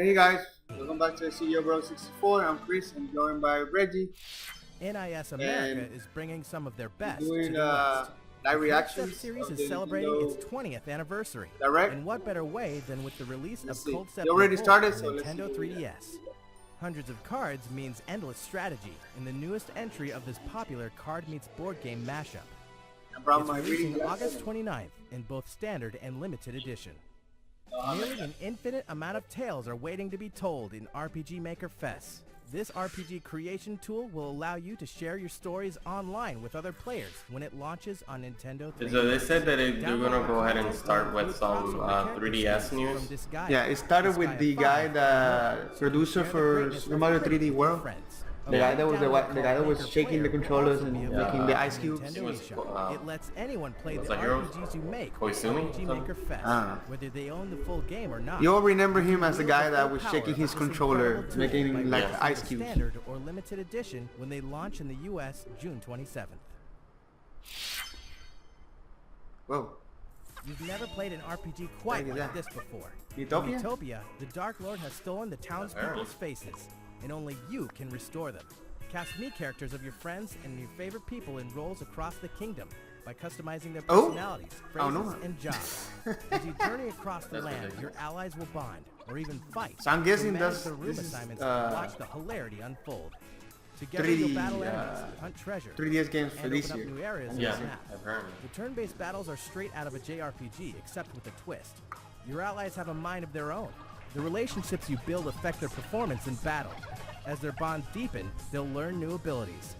Hey guys, welcome back to CEO Bro 64. I'm Chris. I'm joined by Reggie. NIS America is bringing some of their best Doing to the West. live The reactions. Cold Step series Of is the celebrating Nintendo its 20th anniversary. Direct. And what better way than with the release Let's of see. Cold Step They already Revolt started, on so let's Nintendo see. 3DS. Hundreds of cards means endless strategy in the newest entry of this popular card meets board game mashup. I brought It's my reading releasing glasses. August 29th in both standard and limited edition. Nearly an infinite amount of tales are waiting to be told in RPG Maker Fest. This RPG creation tool will allow you to share your stories online with other players when it launches on Nintendo 3DS. So they said that they're gonna go ahead and start with some 3DS news. Yeah, it started with the guy, the producer for Super Mario 3D World. The guy that was shaking the controllers and making the ice cubes. It lets anyone play the like Heroes? RPGs you make Koizumi? RPG Maker Fest, whether they own the full game or not. You all remember him as the guy that was shaking his controller, making like ice cubes. Standard or limited edition when they launch in the US June 27th. Whoa. You've never played an RPG quite Look at like that. this before. Utopia? In Utopia, the Dark Lord has stolen the townspeople's faces, and only you can restore them. Cast me characters of your friends and your favorite people in roles across the kingdom by customizing their Oh. personalities, Oh, phrases, no. and jobs. As you journey across the land, your allies will bond, or even fight. So I'm guessing manage that's the room this is assignments and watch the hilarity unfold. Together 3D, you'll battle enemies, hunt treasure, 3DS games for and this open year. up new areas Yeah, on the map. apparently. The turn-based battles are straight out of a JRPG, except with a twist. Your allies have a mind of their own. The relationships you build affect their performance in battle. As their bonds deepen, they'll learn new abilities.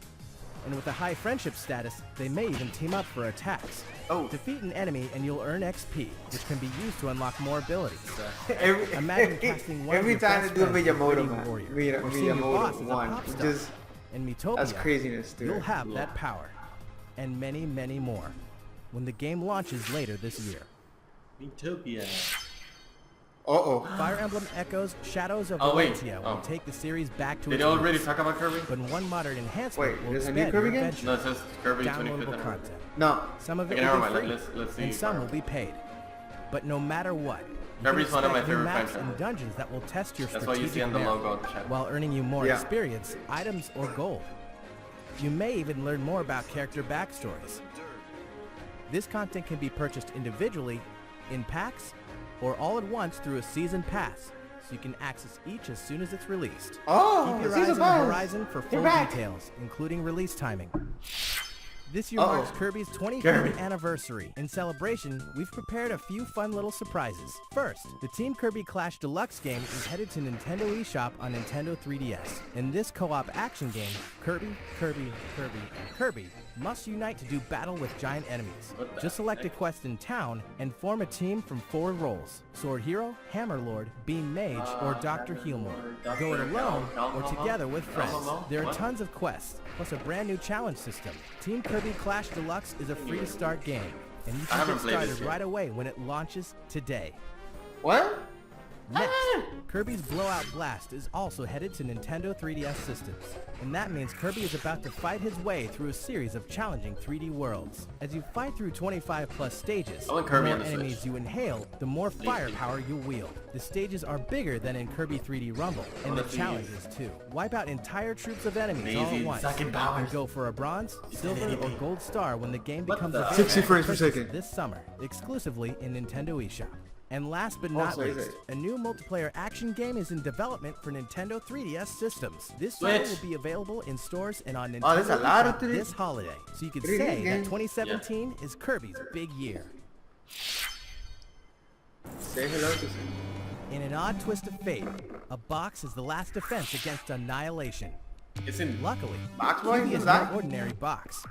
And with a high friendship status, they may even team up for attacks. Oh. Defeat an enemy and you'll earn XP, which can be used to unlock more abilities. Every, Imagine casting one every of your time best they do a friends as a Miyamoto, 3D man. warrior, or seeing your boss as a one. pop star. Just, In Miitopia, that's craziness, dude. you'll have that power. And many, many more. When the game launches later this year. Utopia. Uh-oh. Fire Emblem Echoes Shadows of Oh, wait. Valentia Oh. will take the series back to Did its they already roots. talk about Kirby? But one modern enhancement Wait, will there's a new expand Kirby your game? adventure. No, it says Kirby 25th Downloadable anniversary. content. No. Some of it Okay, never will be mind. free, Let's see. and some will be paid. But no matter what, you Kirby's can one of my expect new favorite maps franchises. and dungeons that will test your That's what you see strategic on the merit, logo of the chat. while earning you more Yeah. experience, items, or gold. You may even learn more about character backstories. This content can be purchased individually, in packs, or all at once through a season pass, so you can access each as soon as it's released. Oh, Keep your season eyes on the pass. horizon for You're full back. details, including release timing. This year Uh-oh. marks Kirby's 25th Kirby. anniversary. In celebration, we've prepared a few fun little surprises. First, the Team Kirby Clash Deluxe game is headed to Nintendo eShop on Nintendo 3DS. In this co-op action game, Kirby, Kirby, Kirby, and Kirby must unite to do battle with giant enemies. What the Just select a heck? quest in town and form a team from 4 roles: Sword Hero, Hammer Lord, Beam Mage, or Dr. Healmore. Go it alone or together with friends. There are tons of quests, plus a brand new challenge system. Team Kirby Clash Deluxe is a free-to-start game, and you I can haven't get played this started yet. right away when it launches today. What? Next, Kirby's Blowout Blast is also headed to Nintendo 3DS systems, and that means Kirby is about to fight his way through a series of challenging 3D worlds. As you fight through 25 plus stages, I want the Kirby more on the enemies Switch. you inhale, the more firepower you wield. The stages are bigger than in Kirby 3D Rumble, and the let's see. challenges too. Wipe out entire troops of enemies all Lazy at once, sucking powers. and go for a bronze, silver, or gold star when the game What becomes the- available 60 for frames per purchase second. this summer, exclusively in Nintendo eShop. And last but not Also, is least, it? a new multiplayer action game is in development for Nintendo 3DS systems. This title will Switch. be available in stores and on Nintendo Oh, there's a lot of eShop 3D this holiday. So you could 3D say that games. 2017 is Kirby's big year. Say hello to In an odd twist of fate, a box is the last defense against annihilation. It's in. Luckily, Box Boy? Kirby Who's is no that? ordinary box.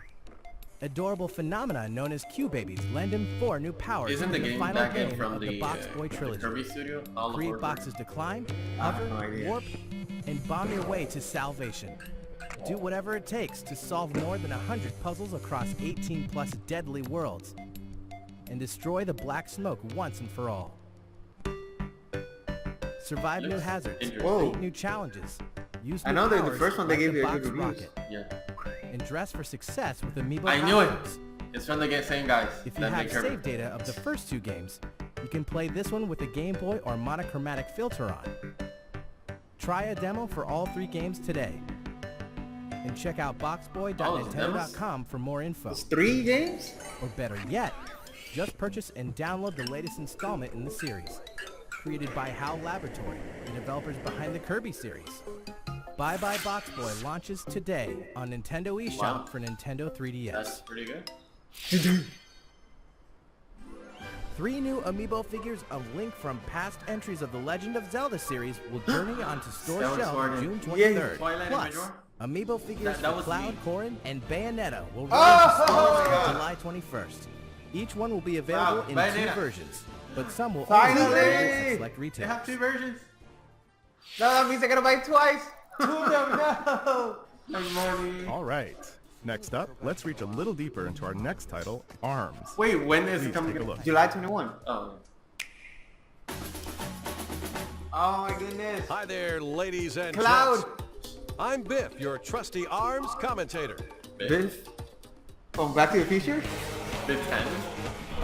Adorable phenomena known as Q-Babies lend him 4 new powers Isn't the in the game final back in game from of the, the Box Boy the trilogy. Kirby studio? All Create aboard. boxes to climb, have hover, no idea. warp, and bomb your way to salvation. Do whatever it takes to solve more than 100 puzzles across 18 plus deadly worlds, and destroy the black smoke once and for all. Survive new Looks hazards, interesting. Whoa. beat new challenges, use I new know that the powers first one they like gave the you a box good reviews. rocket, Yeah. and dress for success with Amiibo I knew it. costumes. It's from the same guys. If you that have make Kirby. save data of the first 2 games, you can play this one with a Game Boy or monochromatic filter on. Try a demo for all 3 games today. And check out boxboy.nintendo.com for more info. It's 3 games? Or better yet, just purchase and download the latest installment in the series. Created by HAL Laboratory, the developers behind the Kirby series. Bye Bye Box Boy launches today on Nintendo eShop for Nintendo 3DS. That's pretty good. 3 new Amiibo figures of Link from past entries of the Legend of Zelda series will journey onto store shelves June 23rd. Plus, Amiibo figures for Cloud, Corrin, and Bayonetta will release in stores on July 21st. Each one will be available in 2 versions, but some will only be available at select They retailers. have 2 versions. No, that means I gotta buy it twice. No. All right. Next up, let's reach a little deeper into our next title, ARMS. Wait, when is Please it coming? take a look. July 21. Oh. Oh my goodness. Hi there, ladies and Cloud. gents. I'm Biff, your trusty ARMS commentator. Biff. From Back to the Future? Bit 10.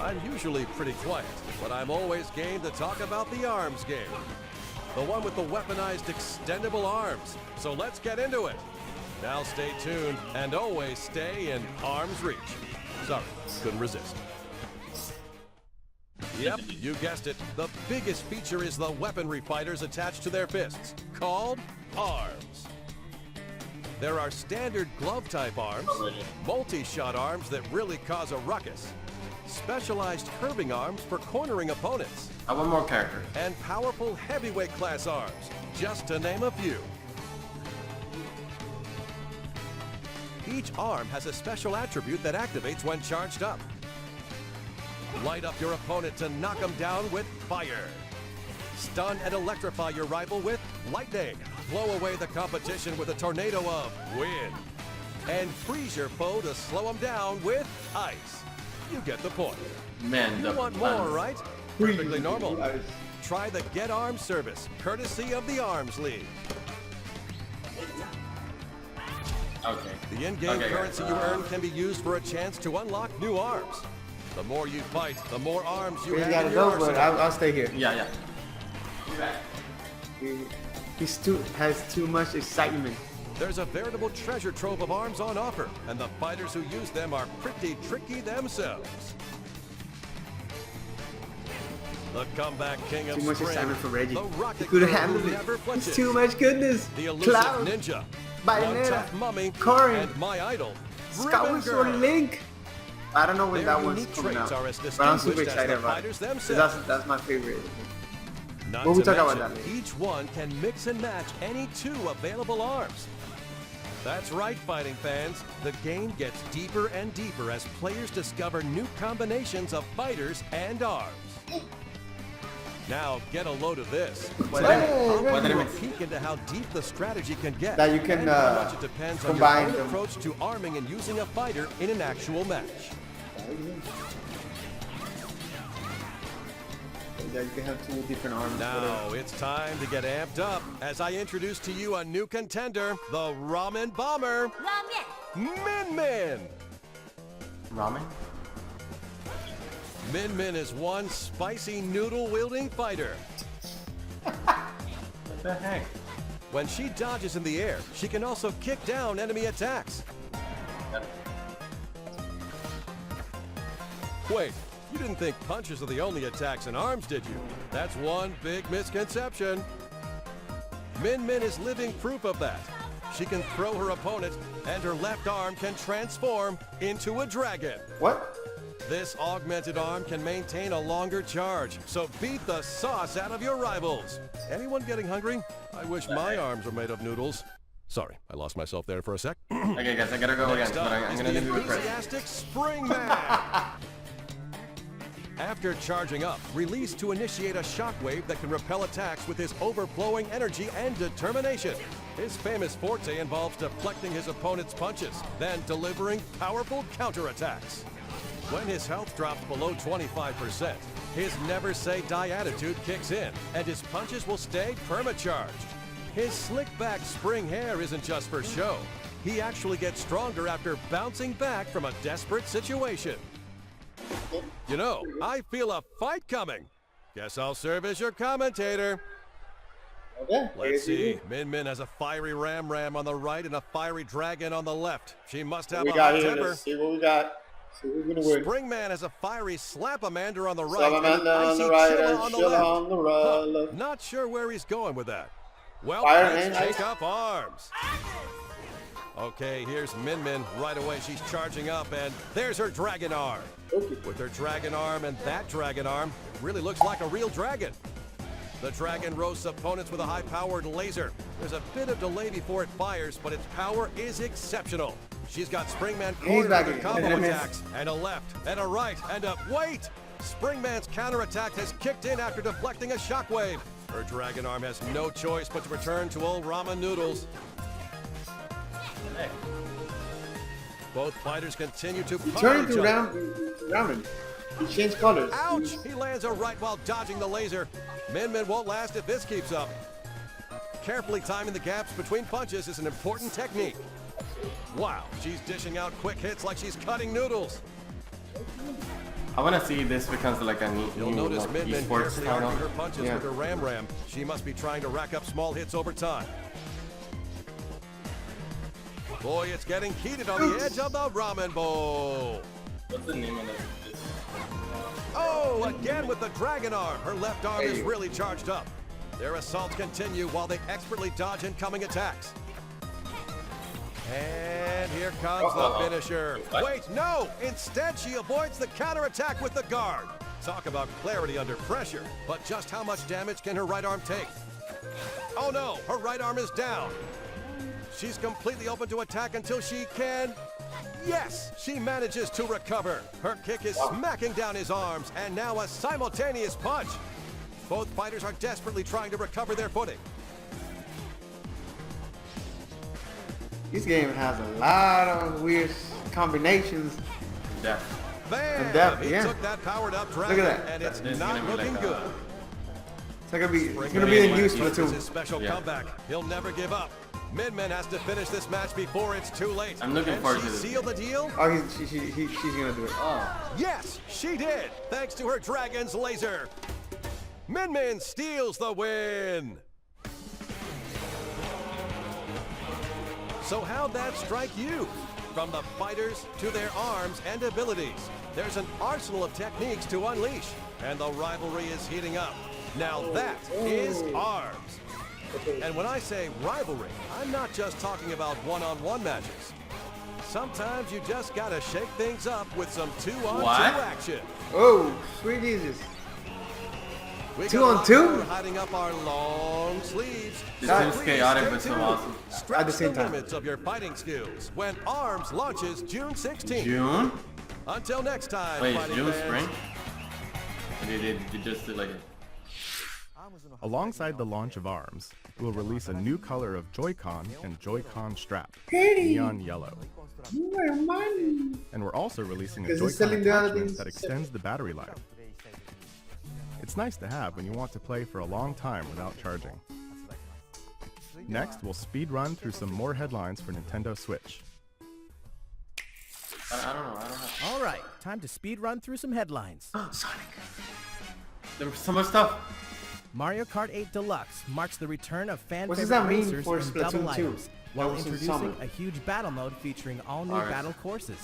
I'm usually pretty quiet, but I'm always game to talk about the ARMS game. The one with the weaponized extendable arms. So let's get into it. Now stay tuned and always stay in arm's reach. Sorry, couldn't resist. Yep, you guessed it. The biggest feature is the weaponry fighters attached to their fists, called ARMS. There are standard glove-type arms, multi-shot arms that really cause a ruckus, specialized curving arms for cornering opponents, I want more characters. and powerful heavyweight class arms, just to name a few. Each arm has a special attribute that activates when charged up. Light up your opponent to knock them down with fire. Stun and electrify your rival with lightning. Blow away the competition with a tornado of wind. And freeze your foe to slow them down with ice. You get the point. Man, You the want more, puns. right? Perfectly normal. Try the Get Arms service, courtesy of the Arms League. Okay. The in-game Okay, currency guys, you earn can be used for a chance to unlock new arms. The more you fight, the more arms you We have gotta in your go, but arsenal. I'll stay here. Yeah. Has too much excitement. There's a veritable treasure trove of arms on offer, and the fighters who use them are pretty tricky themselves. The comeback king of Too much spring, excitement for Reggie. the rocket He could've girl handled who it. never It's flinches, too much goodness. the elusive Cloud. ninja, Bayonetta, one tough mummy, Corrin, and my idol, Ribbon Skyward Sword Girl. Link. I don't know when Their that one's unique coming traits out, are as but I'm super distinguished as excited the about it. fighters 'Cause themselves. That's my favorite. Not We'll to talk about mention, that later. each one can mix and match any 2 available arms. That's right, fighting fans. The game gets deeper and deeper as players discover new combinations of fighters and arms. Now, get a load of this. Today, I'll give you a peek into how deep the strategy can get. That you can, and how much it depends on your combine own them. approach to arming and using a fighter in an actual match. Yeah, you can have 2 different arms. Now, it's time to get amped up as I introduce to you a new contender, the Ramen Bomber, Min Min. Ramen? Min Min is one spicy noodle-wielding fighter. What the heck? When she dodges in the air, she can also kick down enemy attacks. Wait, you didn't think punches are the only attacks in arms, did you? That's one big misconception. Min Min is living proof of that. She can throw her opponent, and her left arm can transform into a dragon. What? This augmented arm can maintain a longer charge, so beat the sauce out of your rivals. Anyone getting hungry? I wish my arms were made of noodles. Sorry, I lost myself there for a sec. Okay, guys, I gotta go again, Next but up I'm is gonna the leave you with Chris. enthusiastic Spring Man. After charging up, release to initiate a shockwave that can repel attacks with his overflowing energy and determination. His famous forte involves deflecting his opponent's punches, then delivering powerful counterattacks. When his health drops below 25%, his never say die attitude kicks in, and his punches will stay perma-charged. His slick-back spring hair isn't just for show. He actually gets stronger after bouncing back from a desperate situation. You know, I feel a fight coming. Guess I'll serve as your commentator. Okay. Let's see. Min Min has a fiery Ram on the right and a fiery Dragon on the left. She must have We a got hot here. temper. Let's see what we got. See who's gonna win. Springman has a fiery Slap-a-mander on the right. Salamander and on icy the right Chilla and on the Chilla left. on the right. Not sure where he's going with that. Well, Fire let's and take ice. up arms. Okay, here's Min Min. Right away, she's charging up, and there's her Dragon Arm. Okay. With her Dragon Arm and that Dragon Arm, really looks like a real dragon. The dragon roasts opponents with a high-powered laser. There's a bit of delay before it fires, but its power is exceptional. She's got Springman cornered back with again. combo And a miss. attacks, and a left, and a right, and a wait! Springman's counterattack has kicked in after deflecting a shockwave. Her Dragon Arm has no choice but to return to old ramen noodles. Both fighters continue to He pummel turned each into other. ramen. He changed colors. Ouch! He lands a right while dodging the laser. Min Min won't last if this keeps up. Carefully timing the gaps between punches is an important technique. Wow, she's dishing out quick hits like she's cutting noodles. I want to see this becomes like a You'll new notice like, Min Min esports carefully title. arcing her punches Yeah. with her Ram. She must be trying to rack up small hits over time. Boy, it's getting heated on the edge of the ramen bowl. What's the name of this? Oh, again with the Dragon Arm. Her left arm is Hey. really charged up. Their assaults continue while they expertly dodge incoming attacks. And here comes the finisher. Wait, no! Instead, she avoids the counterattack with the guard. Talk about clarity under pressure. But just how much damage can her right arm take? Oh no, her right arm is down. She's completely open to attack until she can... Yes, she manages to recover. Her kick is smacking down his arms, and now a simultaneous punch. Both fighters are desperately trying to recover their footing. This game has a lot of weird combinations. Yeah. Bam! depth, He yeah. took that powered up dragon, that. and it's This is not gonna be looking like good. It's gonna be the Springman new is This is his Splatoon. special Yeah. comeback. He'll never give up. Min Min has to finish this match before it's too late. I'm looking Can forward she to this. seal the deal? Oh, she's gonna do it. Yes, she did, thanks to her dragon's laser. Min Min steals the win. So how'd that strike you? From the fighters to their arms and abilities, there's an arsenal of techniques to unleash, and the rivalry is heating up. Now that is ARMS. And when I say rivalry, I'm not just talking about one-on-one matches. Sometimes you just gotta shake things up with some two-on-two What? action. Oh, sweet Jesus. We Two got a on lot two? more hiding up our long sleeves. This So seems please chaotic, stay but so tuned. awesome. Stretch At the same the time. limits of your fighting skills when ARMS launches June 16th. June? Until next time, Wait, fighting June, fans. spring? Or did you just do like it? Alongside the launch of ARMS, we'll release a new color of Joy-Con and Joy-Con strap, neon yellow. And we're also releasing a Is this Joy-Con selling the other attachment things? that extends the battery life. It's nice to have when you want to play for a long time without charging. Next, we'll speed run through some more headlines for Nintendo Switch. I don't know. I don't have. All right, time to speed run through some headlines. There was so much stuff. Mario Kart 8 Deluxe marks the return of fan What does favorite that mean racers for and Splatoon double 2? items, while That was in introducing summer. a huge battle mode featuring all new Alright. battle courses.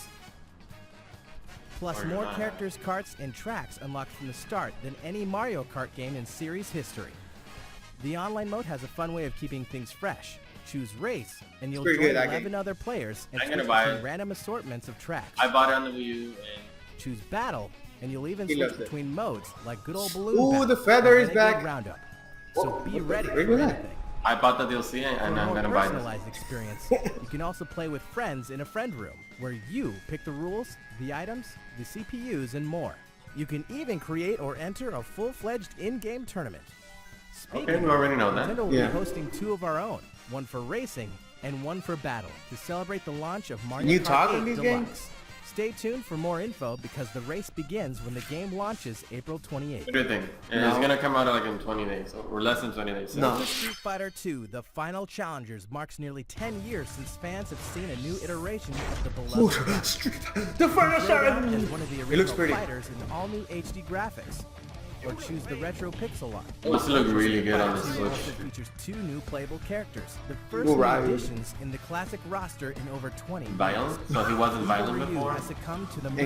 Plus Or more not. characters, karts, and tracks unlocked from the start than any Mario Kart game in series history. The online mode has a fun way of keeping things fresh. Choose race, and you'll pretty join good, that 11 game. other players and I'm gonna switch buy between it. random assortments of tracks. I bought it on the Wii U and Choose battle, and you'll even He switch loves it. between modes like good old balloon Ooh, battle the feather or is renegade back. roundup. So Whoa, be what the ready frick for was that? anything. I bought the DLC and For a I'm more gonna buy this. personalized experience, you can also play with friends in a friend room, where you pick the rules, the items, the CPUs, and more. You can even create or enter a full-fledged in-game tournament. Speaking Okay, we already know that. Nintendo will Yeah. be hosting 2 of our own, one for racing and one for battle, to celebrate the launch of Mario you Kart talk 8 in these Deluxe. games? Stay tuned for more info because the race begins when the game launches April 28th. Good thing. And it's gonna come out like in 20 days or less than 20 days. No. Super Street Fighter 2, The Final Challengers, marks nearly 10 years since fans have seen a new iteration of the beloved The final Shodown shot. as one of the It looks original pretty. fighters in all new HD graphics. or choose the retro pixel art. It must look really good on the Fighter 2 Switch. also features 2 new playable characters, the first Ooh, new right. additions in the classic roster in over 20 years. Violent? So he wasn't violent Ryu before? has succumbed to the And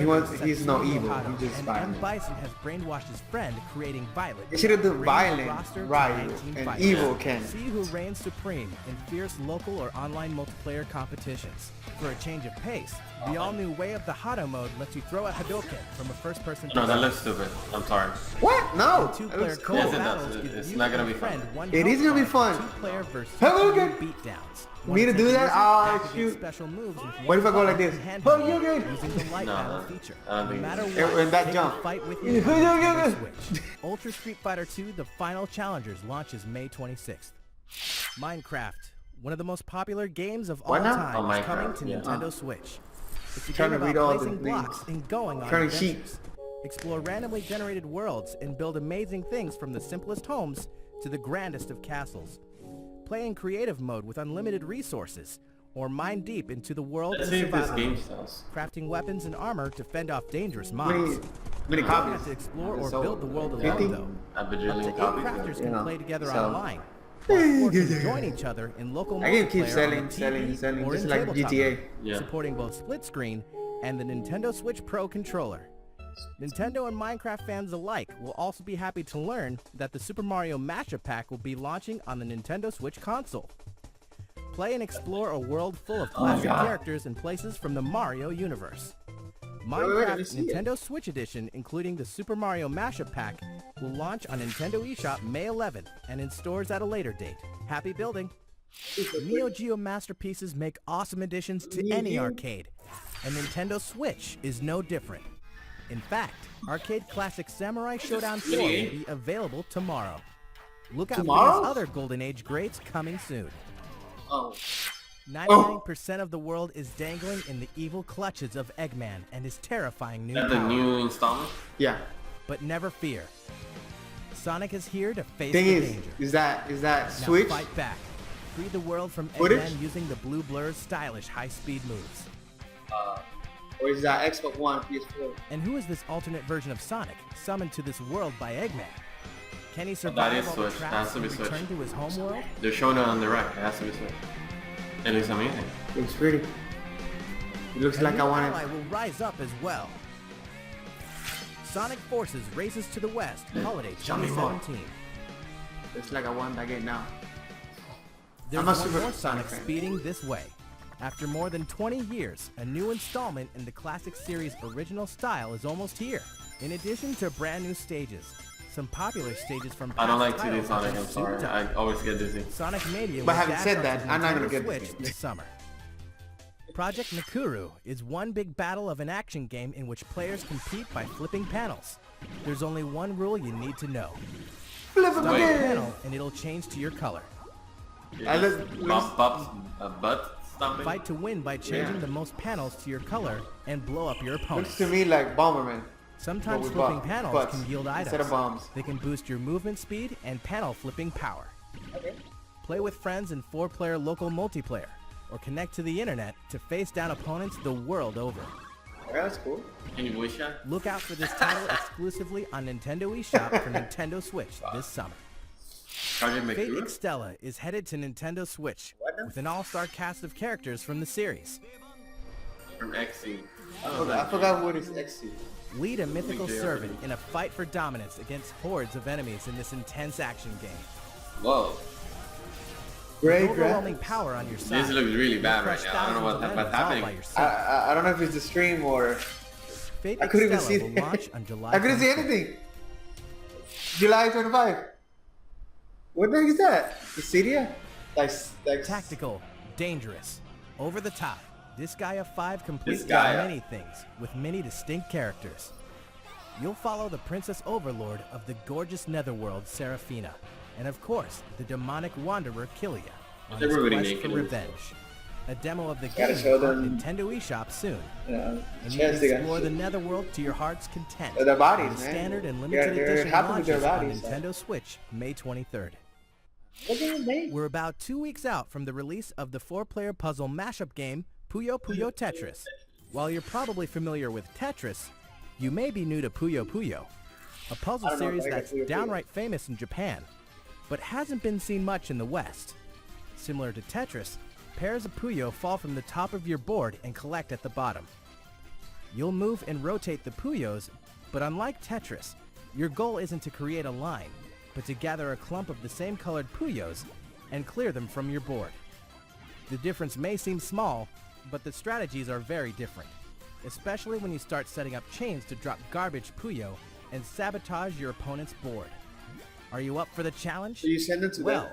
he's no evil, he's just and violent. M. Bison has brainwashed his friend, creating Violet. They should have done bringing the violent roster to Ryu 19 and fighters. evil Ken. See who reigns supreme in fierce local or online multiplayer competitions. For a change of pace, the all-new Way of the Hado mode lets you throw a Hadouken from a first-person No, that looks stupid. I'm sorry. What? No. That Two-player looks co-op Yes, it battles does. give It's you not gonna and be a friend fun. one It is health gonna be bar, fun. Two-player versus Hadouken! beatdowns. Me to do that? Ah, shoot. Special moves with What if I go one like this? handheld Hadouken! using the light No, battle feature. I don't No think matter so. what, And that take jump. the fight with you on Hadouken! the Switch. Ultra Street Fighter 2: The Final Challengers launches May 26th. Minecraft, one of the most popular games of all What now? time, Oh, is coming Minecraft, to yeah. Nintendo Switch. It's a Trying game to read about all the placing things. blocks and going on Trying to cheat. adventures. Explore randomly generated worlds and build amazing things from the simplest homes to the grandest of castles. Play in creative mode with unlimited resources, or mine deep into the world Let's and see if this survival game mode, sells. crafting weapons and armor to fend off dangerous Many, mobs. many You don't copies. have to explore or Sold. build the world 50? alone, though. A Up to bajillion 8 copies. crafters you can know, play together so- online. While 4 can join each other in local I can keep multiplayer selling, on the selling, TV selling, or just in like tabletop GTA. mode, Yeah. supporting both split screen and the Nintendo Switch Pro controller. Nintendo and Minecraft fans alike will also be happy to learn that the Super Mario Mashup Pack will be launching on the Nintendo Switch console. Play and explore a world full of classic God. characters and places from the Mario universe. wait, let Minecraft me see it. Nintendo Switch Edition, including the Super Mario Mashup Pack, will launch on Nintendo eShop May 11th and in stores at a later date. Happy building! Neo Geo masterpieces make awesome additions to any arcade, and Nintendo Switch is no different. In fact, arcade classic Samurai Shodown 4 will be available tomorrow. Look out for Tomorrow? these other Golden Age greats coming soon. Oh. 99% of the world is dangling in the evil clutches of Eggman and his terrifying new Is that the power. new installment? Yeah. But never fear. Sonic is here to face Thing the is, danger. is that Now Switch? fight back. Free the world from Footage? Eggman using the Blue Blur's stylish high-speed moves. Or is that Xbox One, PS4? And who is this alternate version of Sonic, summoned to this world by Eggman? Can he That survive is all the Switch. It traps has to and be Switch. return to his home world? They're showing it on the right. It has to be Switch. It looks amazing. Looks pretty. It looks A like new I ally wanted. will rise up as well. Sonic Forces races to the west, holiday Show me more. 2017. Looks like I want that game now. There's I'm a one super more Sonic Sonic fan. speeding this way. After more than 20 years, a new installment in the classic series' original style is almost here. In addition to brand new stages, some popular stages from I don't past like 2D titles Sonic. have I'm been sorry. souped up. I always get dizzy. Sonic Mania But will having dash said onto that, the I'm not gonna Nintendo get Switch this game. this summer. Project Nakuru is one big battle of an action game in which players compete by flipping panels. There's only one rule you need to know. Flip it Stop the again. panel and it'll change to your color. I look- Butt stomping. Fight to win by changing Yeah. the most panels to your color and blow up your Looks opponents. to me like Bomberman. Sometimes with flipping butt- panels butts can yield items. instead of bombs. They can boost your movement speed and panel flipping power. Play with friends in 4-player local multiplayer, or connect to the internet to face down opponents the world over. Yeah, that's cool. Can you voice chat? Look out for this title exclusively on Nintendo eShop for Nintendo Switch this summer. Project Fate Nakuru? Extella is headed to Nintendo Switch with an all-star cast of characters from the series. From XC. I forgot what is XC. Lead a mythical servant in a fight for dominance against hordes of enemies in this intense action game. Whoa. Great, Overwhelming great. power on your side. This looks really You'll bad crush right now. I don't know thousands of what's enemies all by happening. yourself. I don't know if it's the stream or Fate I couldn't even see Extella will launch on July I couldn't see 25th. anything. July 25. What the heck is that? The Cydia? Like Tactical, dangerous, over the top. This Gaia 5 completes Gaia. many things with many distinct characters. You'll follow the Princess Overlord of the gorgeous Netherworld, Seraphina, and of course, the demonic wanderer Killia on his Everybody quest naked for in this. revenge. A demo of the Gotta game show on them- Nintendo eShop soon. And you chance can they explore got the Netherworld to your heart's content. Their bodies, with man. standard and They're- limited they're edition happy with their launches on bodies, Nintendo Switch May 23rd. Look at his name. We're about 2 weeks out from the release of the 4-player puzzle mashup game Puyo Puyo Tetris. While you're probably familiar with Tetris, you may be new to Puyo Puyo. a puzzle I don't know, series I got that's Puyo. downright famous in Japan, but hasn't been seen much in the West. Similar to Tetris, pairs of Puyo fall from the top of your board and collect at the bottom. You'll move and rotate the Puyos, but unlike Tetris, your goal isn't to create a line, but to gather a clump of the same colored Puyos and clear them from your board. The difference may seem small, but the strategies are very different, especially when you start setting up chains to drop garbage Puyo and sabotage your opponent's board. Are you up for the challenge? So you send it to Well, them?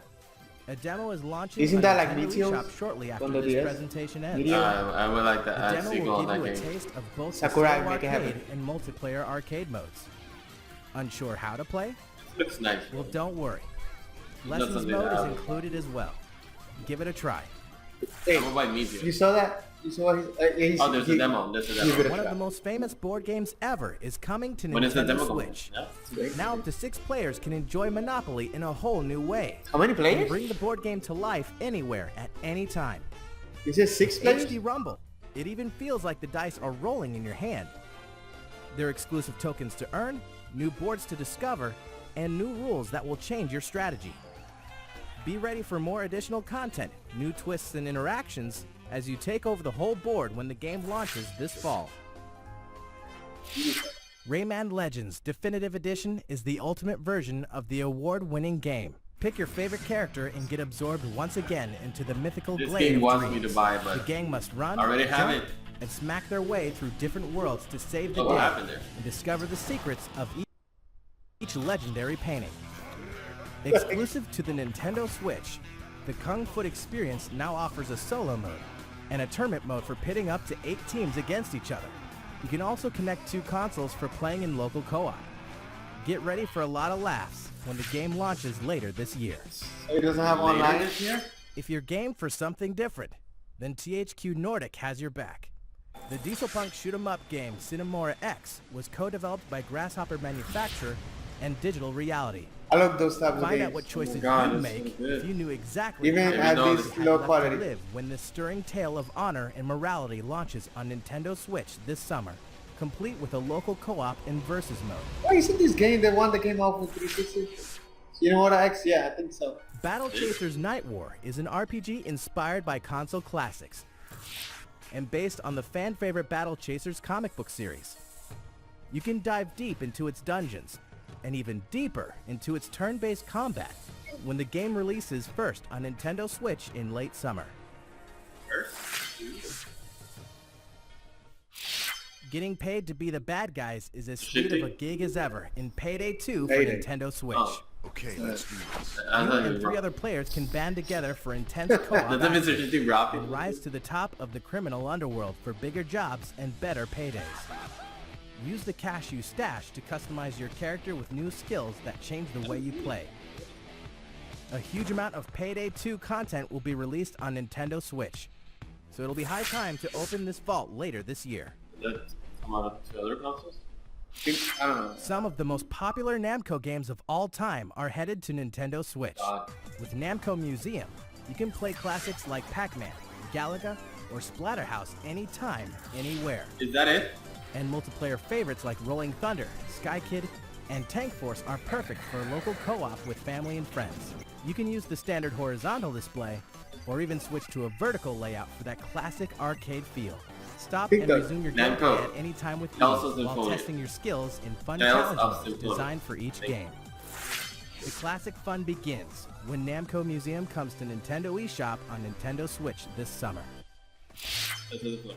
a demo is launching Isn't on that like Nintendo Meteos eShop shortly after from the this DS? presentation ends. Meteor? I would like to The add demo sequel will on give that you a game. taste of both the Sakurai, solo make it happen. arcade and multiplayer arcade modes. Unsure how to play? Looks nice. Well, don't worry. Doesn't Lessons do mode is that. included as well. Give it a try. Hey, I'm gonna buy Meteor. you saw that? You saw his... Oh, there's a demo. There's a he's demo. gonna One of try. the most famous board games ever is coming to When is the Nintendo demo coming? Switch. Yeah. Now up to 6 players can enjoy Monopoly in a whole new way. How many And players? bring the board game to life anywhere at any time. Is it 6 players? HD Rumble. It even feels like the dice are rolling in your hand. There are exclusive tokens to earn, new boards to discover, and new rules that will change your strategy. Be ready for more additional content, new twists and interactions as you take over the whole board when the game launches this fall. Rayman Legends Definitive Edition is the ultimate version of the award-winning game. Pick your favorite character and get absorbed once again into the mythical This glade game of wants dreams. me to buy, The but gang must run, I already have jump, it. and smack their way through different worlds to save the Oh, what day happened there? and discover the secrets of each legendary painting. Exclusive to the Nintendo Switch, the Kung Foot experience now offers a solo mode and a tournament mode for pitting up to 8 teams against each other. You can also connect 2 consoles for playing in local co-op. Get ready for a lot of laughs when the game launches later this year. So it doesn't have Later online? this year? If you're game for something different, then THQ Nordic has your back. The dieselpunk shoot-'em-up game Amor X was co-developed by Grasshopper Manufacturer and Digital Reality. I love those types of Find games. out what choices God, you it's make so good. if you knew exactly Even how Even at though this it's had low left to quality. live when this stirring tale of honor and morality launches on Nintendo Switch this summer, complete with a local co-op and versus mode. Oh, isn't this game the one that came out for 360? You know what, X? Yeah, I think so. Battle Chasers Night War is an RPG inspired by console classics and based on the fan favorite Battle Chasers comic book series. You can dive deep into its dungeons and even deeper into its turn-based combat when the game releases first on Nintendo Switch in late summer. Getting paid to be the bad guys is as sweet of a gig as ever in Payday 2 for Payday. Nintendo Switch. Oh. Okay, let's do this. I You thought you and were 3 wrong. other players can band together for intense co-op Doesn't Mr. action Just rob and it? rise to the top of the criminal underworld for bigger jobs and better paydays. Use the cash you stash to customize your character with new skills that change the way you play. A huge amount of Payday 2 content will be released on Nintendo Switch, so it'll be high time to open this vault later this year. That come out of 2 other consoles? I don't know. Some of the most popular Namco games of all time are headed to Nintendo Switch. God. With Namco Museum, you can play classics like Pac-Man, Galaga, or Splatterhouse anytime, anywhere. Is that it? And multiplayer favorites like Rolling Thunder, Sky Kid, and Tank Force are perfect for local co-op with family and friends. You can use the standard horizontal display, or even switch to a vertical layout for that classic arcade feel. Stop Big and dog. resume your Namco. gameplay at any time with ease Tales of while Symphonia. testing your skills in fun Tales of challenges Symphonia. designed for each game. The classic fun begins when Namco Museum comes to Nintendo eShop on Nintendo Switch this summer. This is one.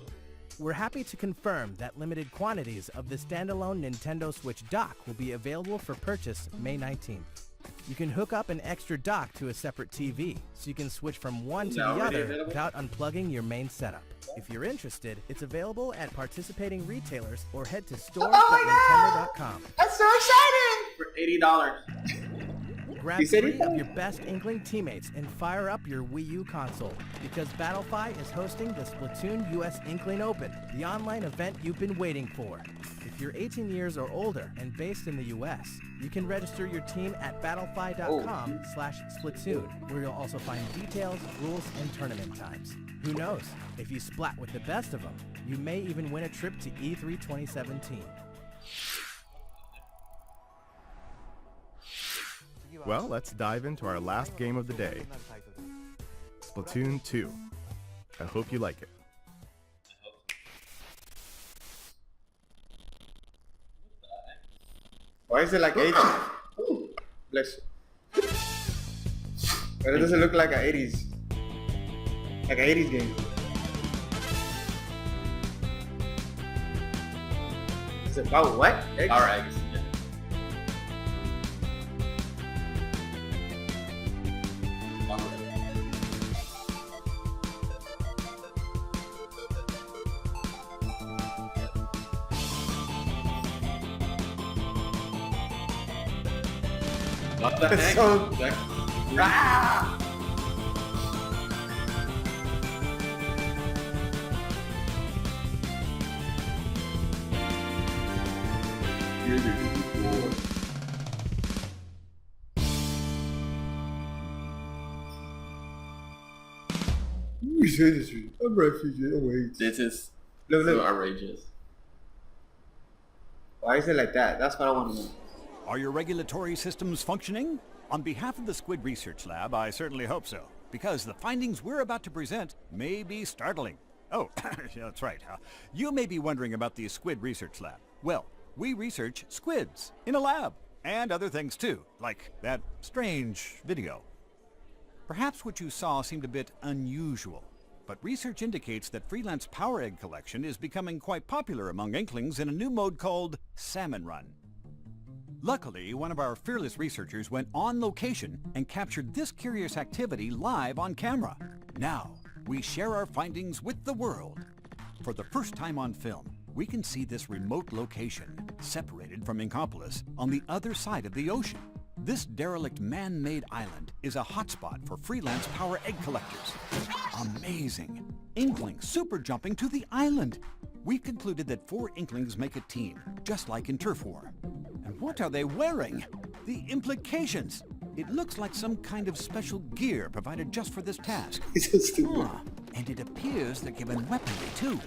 We're happy to confirm that limited quantities of the standalone Nintendo Switch dock will be available for purchase May 19th. You can hook up an extra dock to a separate TV, so you can switch from one to the already other available? without unplugging your main setup. If you're interested, it's available at participating retailers or head to stores.nintendo.com. That's so exciting! For $80. Grab You said 3 it? of your best Inkling teammates and fire up your Wii U console, because Battlefy is hosting the Splatoon US Inkling Open, the online event you've been waiting for. If you're 18 years or older and based in the US, you can register your team at battlefy.com/Splatoon, where you'll also find details, rules, and tournament times. Who knows? If you splat with the best of them, you may even win a trip to E3 2017. Well, let's dive into our last game of the day, Splatoon 2. I hope you like it. Why is it like 80? Bless you. But it doesn't look like an 80s. Like an 80s game. Is it about what? X? Amor X. Yeah. What the It's heck? so- Ah! I'm refugee. Oh, wait. This is Look, so look. outrageous. Why is it like that? That's what I want to know. Are your regulatory systems functioning? On behalf of the Squid Research Lab, I certainly hope so, because the findings we're about to present may be startling. Oh, yeah, that's right. You may be wondering about the Squid Research Lab. Well, we research squids in a lab, and other things too, like that strange video. Perhaps what you saw seemed a bit unusual, but research indicates that freelance power egg collection is becoming quite popular among Inklings in a new mode called Salmon Run. Luckily, one of our fearless researchers went on location and captured this curious activity live on camera. Now, we share our findings with the world. For the first time on film, we can see this remote location, separated from Inkopolis, on the other side of the ocean. This derelict man-made island is a hotspot for freelance power egg collectors. Amazing! Inklings super jumping to the island! We concluded that 4 Inklings make a team, just like in Turf War. And what are they wearing? The implications! It looks like some kind of special gear provided just for this task. It's so stupid. And it appears they're given weaponry too.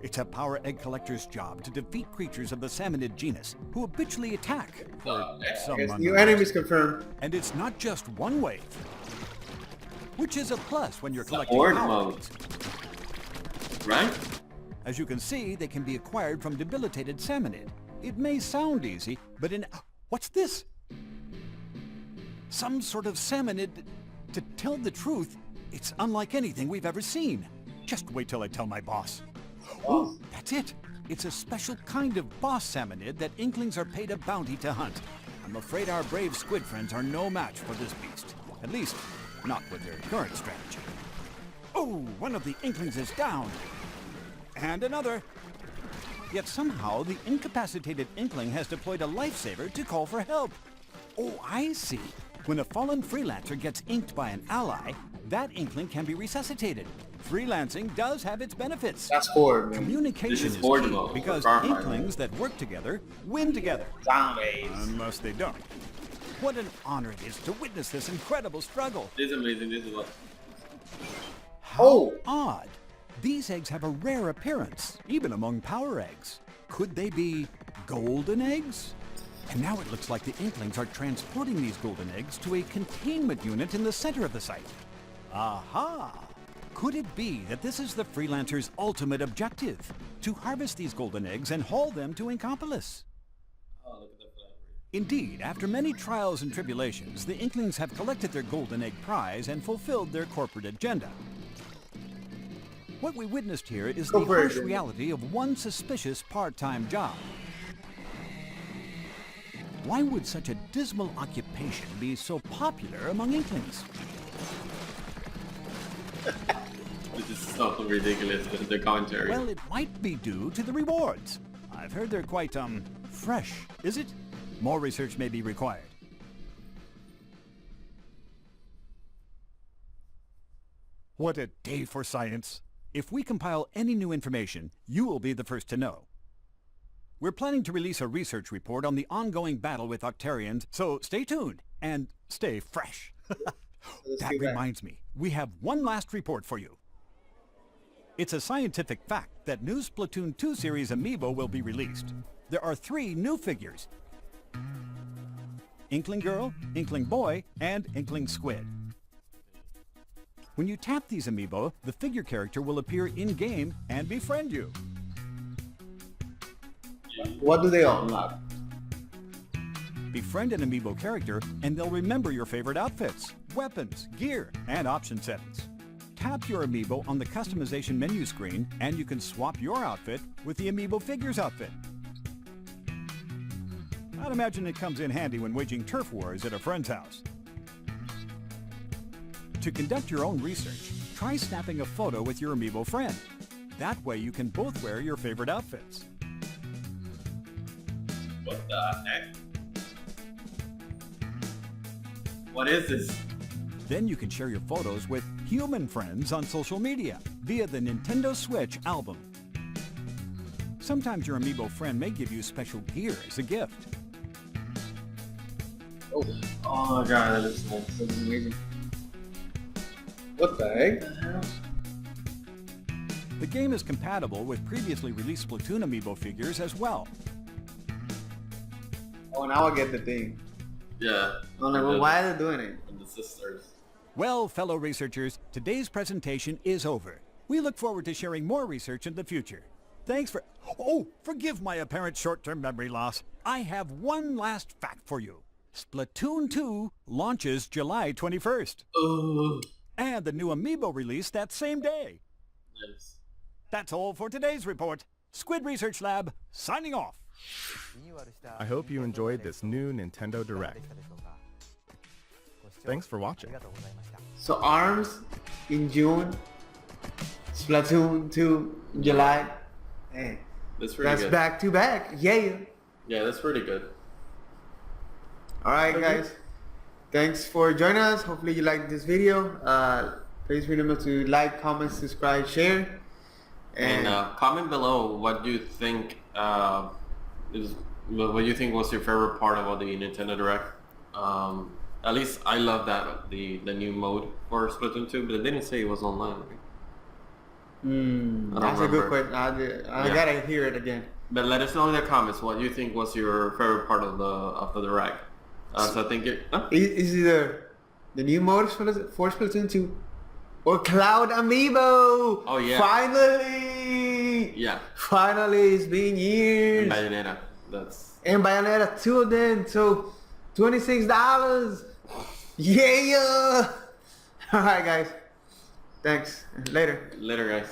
It's a power egg collector's job to defeat creatures of the salmonid genus who habitually attack. For some Yes, unknown new reason. enemies confirmed. And it's not just one wave, which is a plus when you're collecting Horde power mode. eggs. Right? As you can see, they can be acquired from debilitated salmonid. It may sound easy, but what's this? Some sort of salmonid. To tell the truth, it's unlike anything we've ever seen. Just wait till I tell my boss. Oh, that's it. It's a special kind of boss salmonid that Inklings are paid a bounty to hunt. I'm afraid our brave squid friends are no match for this beast. At least, not with their current strategy. Oh, one of the Inklings is down. And another. Yet somehow the incapacitated Inkling has deployed a lifesaver to call for help. Oh, I see. When a fallen freelancer gets inked by an ally, that Inkling can be resuscitated. Freelancing does have its benefits. That's Horde, man. Communication This is is Horde key mode for because Kart, Inklings that work together win together. Zombies. Unless they don't. What an honor it is to witness this incredible struggle. This is amazing. This is what. Oh! Odd. These eggs have a rare appearance, even among power eggs. Could they be golden eggs? And now it looks like the Inklings are transporting these golden eggs to a containment unit in the center of the site. Aha! Could it be that this is the freelancer's ultimate objective? To harvest these golden eggs and haul them to Inkopolis? Oh, look at the flag. Indeed, after many trials and tribulations, the Inklings have collected their golden egg prize and fulfilled their corporate agenda. What we witnessed here is the harsh reality of one suspicious part-time job. Why would such a dismal occupation be so popular among Inklings? This is so ridiculous. The commentary. Well, it might be due to the rewards. I've heard they're quite, fresh, is it? More research may be required. What a day for science. If we compile any new information, you will be the first to know. We're planning to release a research report on the ongoing battle with Octarians, so stay tuned and stay fresh. That reminds me, we have one last report for you. It's a scientific fact that new Splatoon 2 series amiibo will be released. There are 3 new figures: Inkling Girl, Inkling Boy, and Inkling Squid. When you tap these amiibo, the figure character will appear in-game and befriend you. What do they unlock? Befriend an amiibo character and they'll remember your favorite outfits, weapons, gear, and option settings. Tap your amiibo on the customization menu screen and you can swap your outfit with the amiibo figure's outfit. I'd imagine it comes in handy when waging turf wars at a friend's house. To conduct your own research, try snapping a photo with your amiibo friend. That way you can both wear your favorite outfits. What the heck? What is this? Then you can share your photos with human friends on social media via the Nintendo Switch album. Sometimes your amiibo friend may give you special gear as a gift. Oh my god, that looks nice. That's amazing. What the heck? The game is compatible with previously released Splatoon amiibo figures as well. Oh, now I get the thing. Yeah. I'm like, well, why are they doing it? And the sisters. Well, fellow researchers, today's presentation is over. We look forward to sharing more research in the future. Thanks for... Oh, forgive my apparent short-term memory loss. I have one last fact for you. Splatoon 2 launches July 21st. Oh. And the new amiibo release that same day. Nice. That's all for today's report. Squid Research Lab, signing off. I hope you enjoyed this new Nintendo Direct. Thanks for watching. So ARMS in June, Splatoon 2 in July. Hey, That's pretty that's good. back to back. Yeah. Yeah, that's pretty good. Alright guys, thanks for joining us. Hopefully you liked this video. Please remember to like, comment, subscribe, share. And comment below what you think what you think was your favorite part of the Nintendo Direct. At least I love that the new mode for Splatoon 2, but they didn't say it was online. Right? That's a good question. I gotta hear it again. But let us know in the comments what you think was your favorite part of the Direct. So I think it. Is either the new mode for Splatoon 2 or Cloud Amiibo? Oh yeah. Finally! Yeah. Finally, it's been years. And Bayonetta. That's. And Bayonetta 2 of them, so $26. Yeah! Alright guys. Thanks. Later. Later guys.